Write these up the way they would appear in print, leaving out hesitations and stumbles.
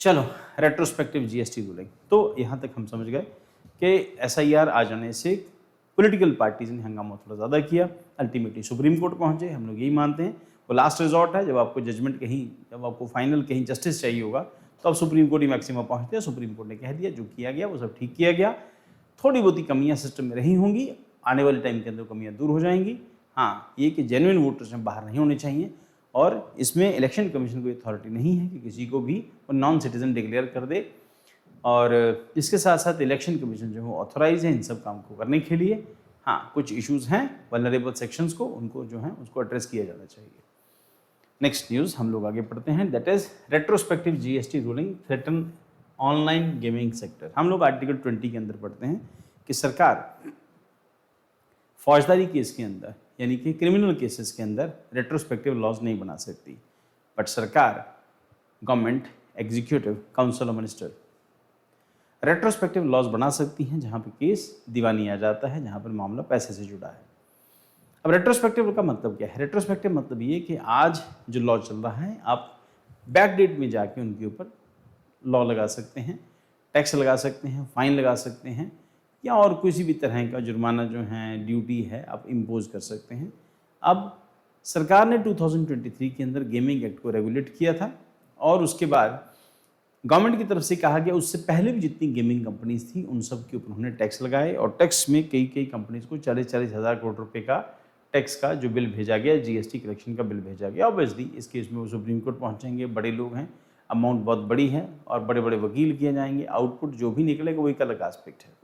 चलो, retrospective GST ruling. तो यहाँ तक हम समझ गए कि एसआईआर आ जाने से पॉलिटिकल पार्टीज ने हंगामा थोड़ा ज़्यादा किया, अल्टीमेटली सुप्रीम कोर्ट पहुँचे। हम लोग यही मानते हैं वो लास्ट रिजॉर्ट है। जब आपको जजमेंट कहीं, जब आपको फाइनल कहीं जस्टिस चाहिए होगा तो आप सुप्रीम कोर्ट ही मैक्सिमम पहुँचते हैं। सुप्रीम कोर्ट ने कह दिया, जो किया गया वो सब ठीक किया गया। थोड़ी बहुत कमियाँ सिस्टम में रही होंगी, आने वाले टाइम के अंदर कमियाँ दूर हो जाएंगी। हाँ, ये कि जेन्युइन वोटर्स में बाहर नहीं होने चाहिए और इसमें इलेक्शन कमीशन को अथॉरिटी नहीं है कि किसी को भी वो नॉन सिटीजन डिक्लेयर कर दे। और इसके साथ साथ इलेक्शन कमीशन जो है ऑथोराइज है इन सब काम को करने के लिए। हाँ, कुछ इश्यूज हैं वल्नरेबल सेक्शंस को, उनको जो है उसको एड्रेस किया जाना चाहिए। नेक्स्ट न्यूज़ हम लोग आगे पढ़ते हैं, that is retrospective GST ruling threaten online gaming sector. हम लोग आर्टिकल 20 के अंदर पढ़ते हैं कि सरकार फौजदारी केस के अंदर यानी कि क्रिमिनल केसेस के अंदर रेट्रोस्पेक्टिव लॉज नहीं बना सकती, बट सरकार, government, executive, council of minister retrospective laws बना सकती हैं जहां पे केस दीवानी आ जाता है, जहां पर मामला पैसे से जुड़ा है। अब रेट्रोस्पेक्टिव का मतलब क्या है? रेट्रोस्पेक्टिव मतलब ये कि आज जो लॉ चल रहा है आप बैक डेट में जाके उनके ऊपर लॉ लगा सकते हैं, टैक्स लगा सकते हैं, फाइन लगा सकते हैं, या और किसी भी तरह का जुर्माना जो है, ड्यूटी है, आप इम्पोज कर सकते हैं। अब सरकार ने 2023 के अंदर गेमिंग एक्ट को रेगुलेट किया था और उसके बाद गवर्नमेंट की तरफ से कहा गया उससे पहले भी जितनी गेमिंग कंपनीज थी उन सब के ऊपर उन्होंने टैक्स लगाए और टैक्स में कई कंपनीज को 40-40 हज़ार करोड़ रुपए का टैक्स का जो बिल भेजा गया, जीएसटी कलेक्शन का बिल भेजा गया। ऑब्वियसली इस केस में वो सुप्रीम कोर्ट पहुंचेंगे, बड़े लोग हैं, अमाउंट बहुत बड़ी है और बड़े बड़े वकील किए जाएंगे, आउटपुट जो भी निकलेगा वो एक अलग एस्पेक्ट है।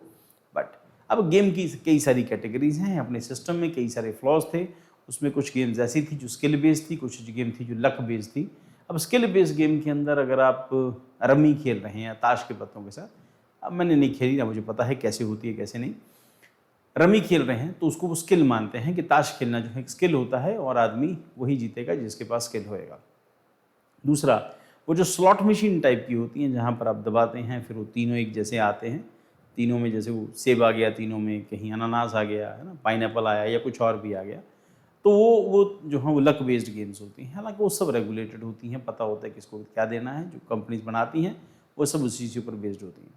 बट अब गेम की कई सारी कैटेगरीज हैं, अपने सिस्टम में कई सारे फ्लॉज थे। उसमें कुछ गेम्स ऐसी थी जो स्किल बेस्ड थी, कुछ गेम थी जो लक बेस्ड थी। अब स्किल बेस्ड गेम के अंदर अगर आप रमी खेल रहे हैं या ताश के पत्तों के साथ, अब मैंने नहीं खेली ना मुझे पता है कैसे होती है कैसे नहीं, रमी खेल रहे हैं तो उसको वो स्किल मानते हैं कि ताश खेलना जो है एक स्किल होता है और आदमी वही जीतेगा जिसके पास स्किल होएगा। दूसरा, वो जो स्लॉट मशीन टाइप की होती हैं जहाँ पर आप दबाते हैं फिर वो तीनों एक जैसे आते हैं, तीनों में जैसे वो सेब आ गया, तीनों में कहीं अनानास आ गया है ना, पाइनएप्पल आया या कुछ और भी आ गया, तो वो जो है वो लक बेस्ड गेम्स होती हैं। हालांकि वो सब रेगुलेटेड होती हैं, पता होता है किसको क्या देना है, जो कंपनीज बनाती हैं वो सब उसी चीज़ के ऊपर बेस्ड होती हैं।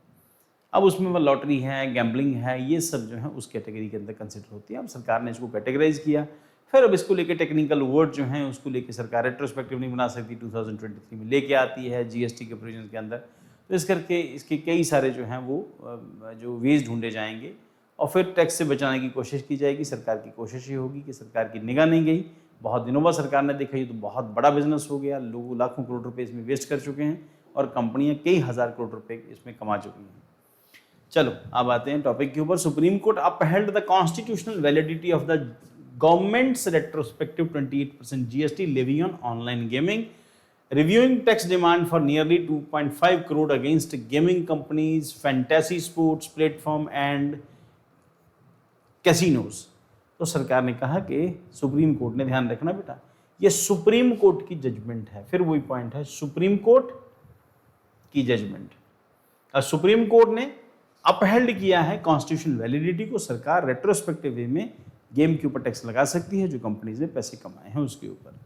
अब उसमें वो लॉटरी है, गैम्बलिंग है, ये सब जो है उस कैटेगरी के अंदर कंसिडर होती है। अब सरकार ने इसको कैटेगराइज किया, फिर अब इसको लेके टेक्निकल वर्ड जो हैं उसको लेके सरकार रेट्रोस्पेक्टिव नहीं बना सकती, 2023 में लेके आती है जीएसटी के प्रोविजन के अंदर। तो इस करके इसके कई सारे जो हैं वो जो वेज ढूंढे जाएंगे और फिर टैक्स से बचाने की कोशिश की जाएगी। सरकार की कोशिश ये होगी कि सरकार की निगाह नहीं गई, बहुत दिनों बाद सरकार ने देखा ये तो बहुत बड़ा बिजनेस हो गया, लोग लाखों करोड़ रुपए इसमें वेस्ट कर चुके हैं और कंपनियां कई हज़ार करोड़ रुपए इसमें कमा चुकी हैं। चलो अब आते हैं टॉपिक के ऊपर। Supreme Court upheld the constitutional validity of the government's retrospective 28% GST levy on online gaming, reviewing tax demand for nearly 2.5 crore against gaming companies, fantasy sports platform and casinos। तो सरकार ने कहा कि सुप्रीम कोर्ट ने, ध्यान रखना बेटा, ये सुप्रीम कोर्ट की जजमेंट है, फिर वही पॉइंट है, सुप्रीम कोर्ट की जजमेंट। और सुप्रीम कोर्ट ने अपहेल्ड किया है कॉन्स्टिट्यूशनल वैलिडिटी को। सरकार रेट्रोस्पेक्टिव वे में गेम के ऊपर टैक्स लगा सकती है जो कंपनीज ने पैसे कमाए हैं उसके ऊपर।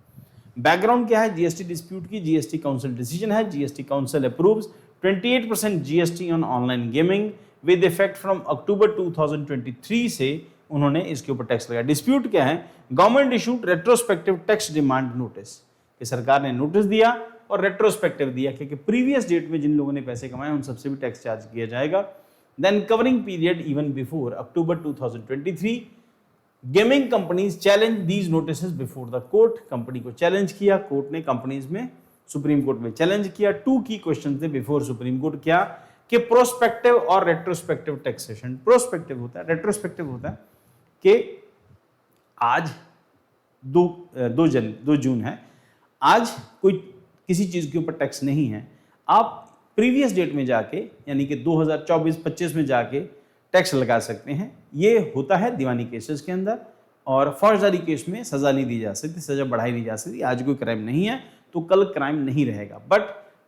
बैकग्राउंड क्या है जीएसटी डिस्प्यूट की? जीएसटी काउंसिल डिसीजन है, GST council approves 28% GST on online gaming with effect from October 2023 से उन्होंने इसके ऊपर टैक्स लगाया। डिस्प्यूट क्या है? Government issued retrospective tax demand notice, कि सरकार ने नोटिस दिया और रेट्रोस्पेक्टिव दिया कि प्रीवियस डेट में जिन लोगों ने पैसे कमाए उन सबसे भी टैक्स चार्ज किया जाएगा। Then covering period even before October 2023, gaming companies challenge these notices before the court. Company को चैलेंज किया कोर्ट ने, कंपनीज में सुप्रीम कोर्ट में चैलेंज किया। 2 की क्वेश्चन थे बिफोर सुप्रीम कोर्ट, क्या कि प्रोस्पेक्टिव और रेट्रोस्पेक्टिव टैक्सेशन। प्रोस्पेक्टिव होता है, रेट्रोस्पेक्टिव होता है कि आज 2 जून है, आज कोई किसी चीज के ऊपर टैक्स नहीं है, आप प्रीवियस डेट में जाके यानी कि 2024-25 में जाके टैक्स लगा सकते हैं। ये होता है दीवानी केसेस के अंदर, और फौजदारी केस में सजा नहीं दी जा सकती, सजा बढ़ाई नहीं जा सकती। आज कोई क्राइम नहीं है तो कल क्राइम नहीं रहेगा, बट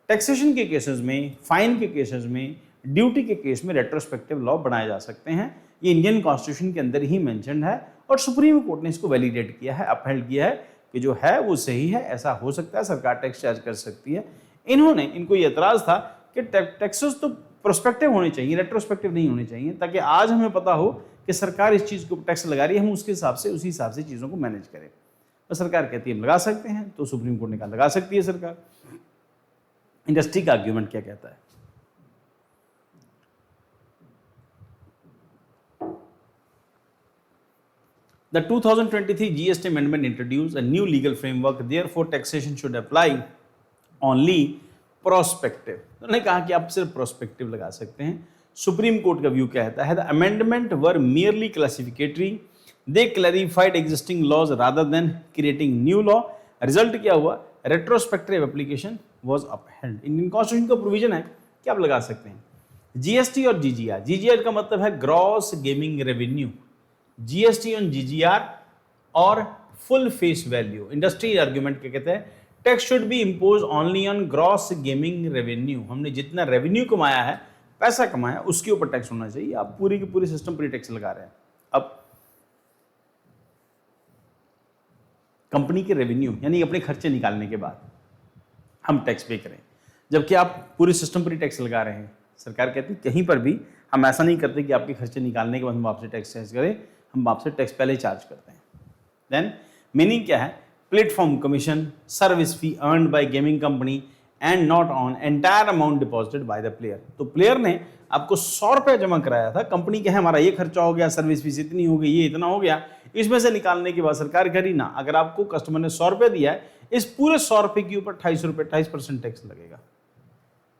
टैक्सेशन के केसेस में, फाइन के केसेस में, ड्यूटी के केस में रेट्रोस्पेक्टिव लॉ बनाए जा सकते हैं। ये इंडियन कॉन्स्टिट्यूशन के अंदर ही मेंशन्ड है और सुप्रीम कोर्ट ने इसको वैलिडेट किया है, अपहेल्ड किया है कि जो है वो सही है, ऐसा हो सकता है, सरकार टैक्स चार्ज कर सकती है। इनको ये एतराज था कि टैक्सेस तो प्रोस्पेक्टिव होने चाहिए, रेट्रोस्पेक्टिव नहीं होने चाहिए, ताकि आज हमें पता हो कि सरकार इस चीज़ को टैक्स लगा रही है, हम उसके हिसाब से उसी हिसाब से चीज़ों को मैनेज करें। तो सरकार कहती है हम लगा सकते हैं, तो सुप्रीम कोर्ट ने कहा लगा सकती है सरकार। इंडस्ट्री का आर्ग्यूमेंट क्या कहता है? The 2023 GST amendment introduced a new legal framework, therefore taxation should apply only prospective। उन्होंने कहा कि आप सिर्फ प्रोस्पेक्टिव लगा सकते हैं। सुप्रीम कोर्ट का व्यू कहता है the amendment were merely classificatory, they clarified existing laws rather than creating new law। Result क्या हुआ? Retrospective application was upheld। Indian constitution का प्रोविजन है कि आप लगा सकते हैं। जीएसटी और जीजीआर, जीजीआर का मतलब है gross gaming revenue, GST on GGR और full face value. Industry argument क्या कहते हैं? Tax should be impose only on gross gaming revenue. हमने जितना रेवेन्यू कमाया है, पैसा कमाया, उसके ऊपर टैक्स होना चाहिए। आप पूरी की पूरी सिस्टम पर टैक्स लगा रहे हैं। अब कंपनी के रेवेन्यू यानी अपने खर्चे निकालने के बाद हम टैक्स पे करें, जबकि आप पूरे सिस्टम पर ही टैक्स लगा रहे हैं। सरकार कहती है कहीं पर भी हम ऐसा नहीं करते कि आपके खर्चे निकालने के बाद हम आपसे टैक्स चार्ज करें, हम आपसे टैक्स पहले ही चार्ज करते हैं। देन मीनिंग क्या है? Platform commission, service fee earned bye gaming company and not on entire amount deposited by the player. तो प्लेयर ने आपको 100 रुपये जमा कराया था, कंपनी के है हमारा ये खर्चा हो गया, सर्विस फीस इतनी हो गई, ये इतना हो गया, इसमें से निकालने के बाद सरकार कह रही ना, अगर आपको कस्टमर ने 100 रुपये दिया है, इस पूरे 100 रुपये के ऊपर 250 रुपये 28% टैक्स लगेगा।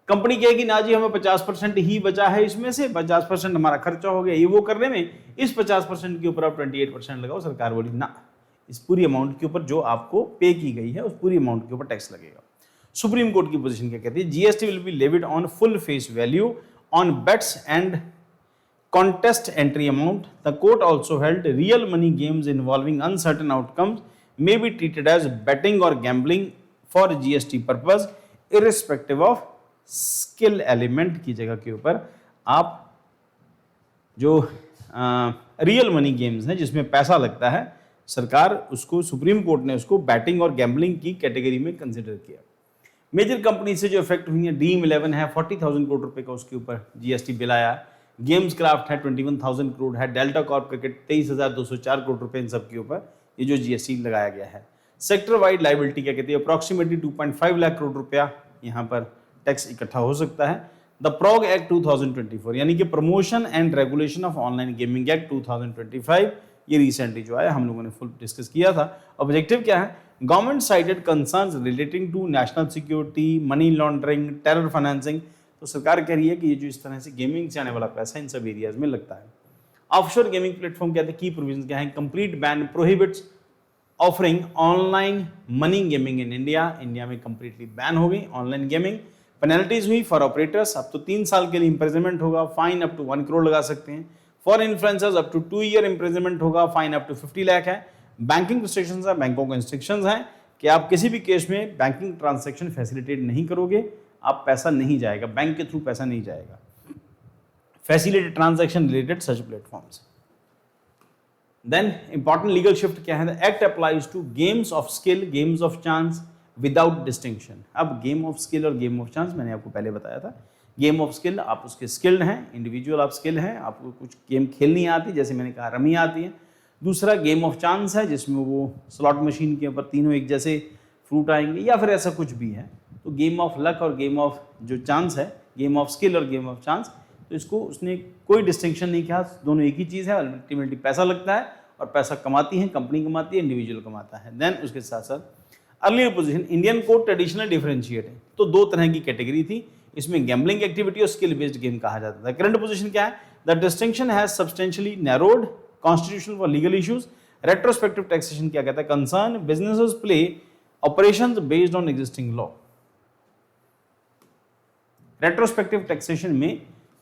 कंपनी कहेगी ना जी हमें 50% ही बचा है, इसमें से 50% हमारा खर्चा हो गया, ये वो करने में, इस 50% के ऊपर आप 28% लगाओ। सरकार बोली ना, इस पूरी अमाउंट के ऊपर जो आपको पे की गई है उस पूरी अमाउंट के ऊपर टैक्स लगेगा। सुप्रीम कोर्ट की पोजीशन क्या कहती है? GST will be levied on full face value on bets and contest entry amount। The court also held real money games involving uncertain outcomes may be treated as betting or gambling for GST purpose irrespective of skill element की जगह के ऊपर आप जो real money games हैं जिसमें पैसा लगता है, सरकार उसको, सुप्रीम कोर्ट ने उसको बैटिंग और गैम्बलिंग की कैटेगरी में कंसिडर किया। मेजर कंपनी से जो इफेक्ट हुई है, ड्रीम 11 है 40,000 करोड़ रुपए का उसके ऊपर जीएसटी बिल आया, गेम्स क्राफ्ट है 21,000 करोड़ है, डेल्टा कॉर्प क्रिकेट 23,204 करोड़ रुपए, इन सब के ऊपर ये जो जीएसटी लगाया गया है। सेक्टर वाइड लाइबिलिटी क्या कहती है? अप्रॉक्सीमेटली 2.5 लाख करोड़ रुपया यहाँ पर टैक्स इकट्ठा हो सकता है। द प्रॉग एक्ट 2024 यानी कि promotion and regulation of online gaming act 2025, ये रिसेंटली जो आया, हम लोगों ने फुल डिस्कस किया था। ऑब्जेक्टिव क्या है? Government cited concerns relating to national security, money laundering, terror financing. तो सरकार कह रही है कि ये जो इस तरह से गेमिंग से आने वाला पैसा इन सब एरियाज में लगता है। ऑफशोर गेमिंग प्लेटफॉर्म कहते हैं की प्रोविजन क्या है? Complete ban prohibits offering online money gaming in India. India में कंप्लीटली बैन हो गई ऑनलाइन गेमिंग। पेनल्टीज हुई फॉर ऑपरेटर्स, अब तो 3 साल के लिए इंप्रिजनमेंट होगा, फाइन अप टू 1 करोड़ लगा सकते हैं। For influencers up to 2 year imprisonment होगा, फाइन अप टू 50 लाख है। बैंकिंग रिस्ट्रिक्शंस है, बैंकों के इंस्ट्रक्शंस हैं कि आप किसी भी केस में बैंकिंग ट्रांजैक्शन फैसिलिटेट नहीं करोगे, आप पैसा नहीं जाएगा, बैंक के थ्रू पैसा नहीं जाएगा। Facilitated transaction related such platforms. Then important legal shift क्या है? The act applies to games of skill, games of chance without distinction. अब गेम ऑफ स्किल और गेम ऑफ चांस मैंने आपको पहले बताया था। गेम ऑफ स्किल, आप उसके स्किल्ड हैं, इंडिविजुअल आप स्किल हैं, आपको कुछ गेम खेलनी आती, जैसे मैंने कहा रमी आती है। दूसरा गेम ऑफ चांस है जिसमें वो स्लॉट मशीन के ऊपर तीनों एक जैसे फ्रूट आएंगे या फिर ऐसा कुछ भी है। तो गेम ऑफ लक और गेम ऑफ जो चांस है, गेम ऑफ स्किल और गेम ऑफ चांस, तो इसको उसने कोई डिस्टिंक्शन नहीं किया, दोनों एक ही चीज़ है। अल्टीमेटली पैसा लगता है और पैसा कमाती है कंपनी, कमाती है, इंडिविजुअल कमाता है। देन उसके साथ साथ earlier position, Indian code traditional differentiate है, तो 2 तरह की कैटेगरी थी, इसमें गैम्बलिंग एक्टिविटी और स्किल बेस्ड गेम कहा जाता था। करंट पोजीशन क्या है? The distinction has substantially narrowed, constitutional for legal issues. Retrospective taxation क्या कहता है? Concern businesses play operations based on existing law. Retrospective taxation में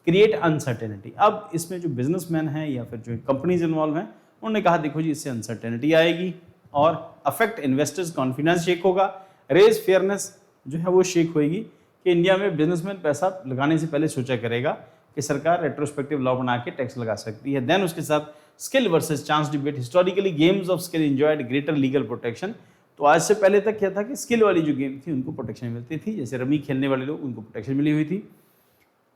क्रिएट अनसर्टेनिटी। अब इसमें जो बिजनेसमैन हैं या फिर जो कंपनीज इन्वॉल्व हैं, उन्होंने कहा देखो जी इससे अनसर्टेनिटी आएगी और अफेक्ट इन्वेस्टर्स कॉन्फिडेंस शेक होगा, रेज फेयरनेस जो है वो शेक होगी कि इंडिया में बिजनेसमैन पैसा लगाने से पहले सोचा करेगा कि सरकार रेट्रोस्पेक्टिव लॉ बना के टैक्स लगा सकती है। देन उसके साथ skill versus chance debate. Historically games of skill enjoyed greater legal protection. तो आज से पहले तक क्या था कि स्किल वाली जो गेम थी उनको प्रोटेक्शन मिलती थी, जैसे रमी खेलने वाले लोग उनको प्रोटेक्शन मिली हुई थी।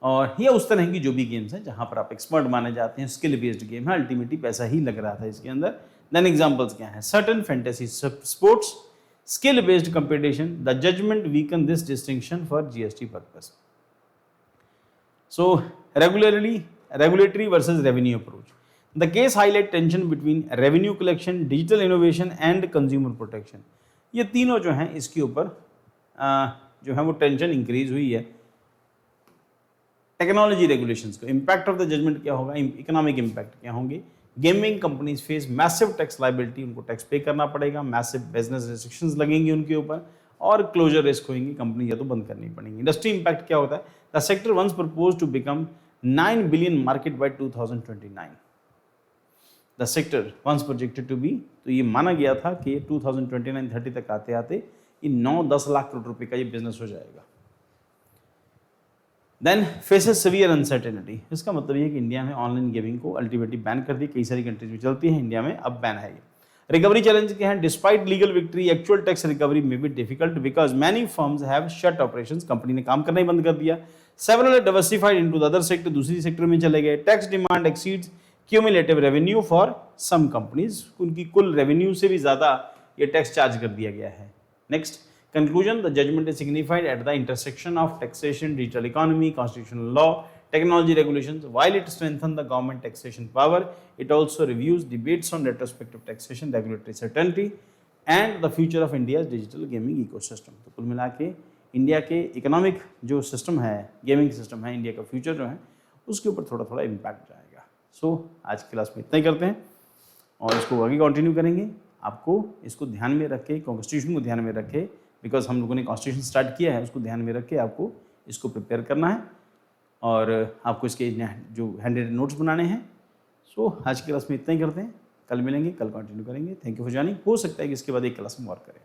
और ये उस तरह की जो भी गेम्स हैं जहाँ पर आप एक्सपर्ट माने जाते हैं, स्किल बेस्ड गेम है, अल्टीमेटली पैसा ही लग रहा था इसके अंदर। देन एग्जांपल्स क्या हैं? Certain fantasy sports, skill based competition, the judgment weaken this distinction for GST purpose. So regulatory versus revenue approach. The case highlight tension between revenue collection, digital innovation and consumer protection. ये तीनों जो हैं इसके ऊपर जो है वो tension increase हुई है। टेक्नोलॉजी रेगुलेशंस को इम्पैक्ट ऑफ द जजमेंट क्या होगा, इकोनॉमिक इम्पैक्ट क्या होंगे। Gaming companies face massive tax liability, उनको टैक्स पे करना पड़ेगा, मैसिव बिजनेस रिस्ट्रिक्शंस लगेंगी उनके ऊपर, और क्लोजर रिस्क होंगी, कंपनी या तो बंद करनी पड़ेंगी। इंडस्ट्री इम्पैक्ट क्या होता है? The sector once propose to become 9 billion market by 2029। The sector once projected to be, तो ये माना गया था कि 2029-30 तक आते आते ये 9-10 लाख करोड़ रुपए का ये बिजनेस हो जाएगा। देन फेसेस सीवियर अनसर्टेनिटी, इसका मतलब ये कि इंडिया में ऑनलाइन गेमिंग को अल्टीमेटली बैन कर दी। कई सारी कंट्रीज में चलती है, इंडिया में अब बैन है ये। रिकवरी चैलेंज क्या है? Despite legal victory, actual tax recovery में be difficult because many firms have shut operations, company ने काम करना ही बंद कर दिया। Several diversified into the other sector, दूसरी सेक्टर में चले गए। Tax demand exceeds cumulative revenue for some companies, उनकी कुल रेवेन्यू से भी ज्यादा ये टैक्स चार्ज कर दिया गया है। Next conclusion, the judgment is signified at the intersection of taxation, digital economy, constitutional law, technology regulations. While it strengthens the government taxation power, it also reviews debates on retrospective taxation, regulatory certainty, and the future of India's digital gaming ecosystem. तो कुल मिला के India के economic जो system है, gaming system है, India का future जो है उसके ऊपर थोड़ा थोड़ा इम्पैक्ट जाएगा। सो आज की क्लास में इतना ही करते हैं और इसको आगे कंटिन्यू करेंगे। आपको इसको ध्यान में रखे, कॉन्स्टिट्यूशन को ध्यान में रखे, बिकॉज हम लोगों ने कॉन्स्टिट्यूशन स्टार्ट किया है, उसको ध्यान में रख के आपको इसको प्रिपेयर करना है और आपको इसके जो हैंड नोट्स बनाने हैं। सो आज की क्लास में इतना ही करते हैं, कल मिलेंगे, कल कंटिन्यू करेंगे। Thank you for joining. हो सकता है कि इसके बाद एक क्लास में और करें।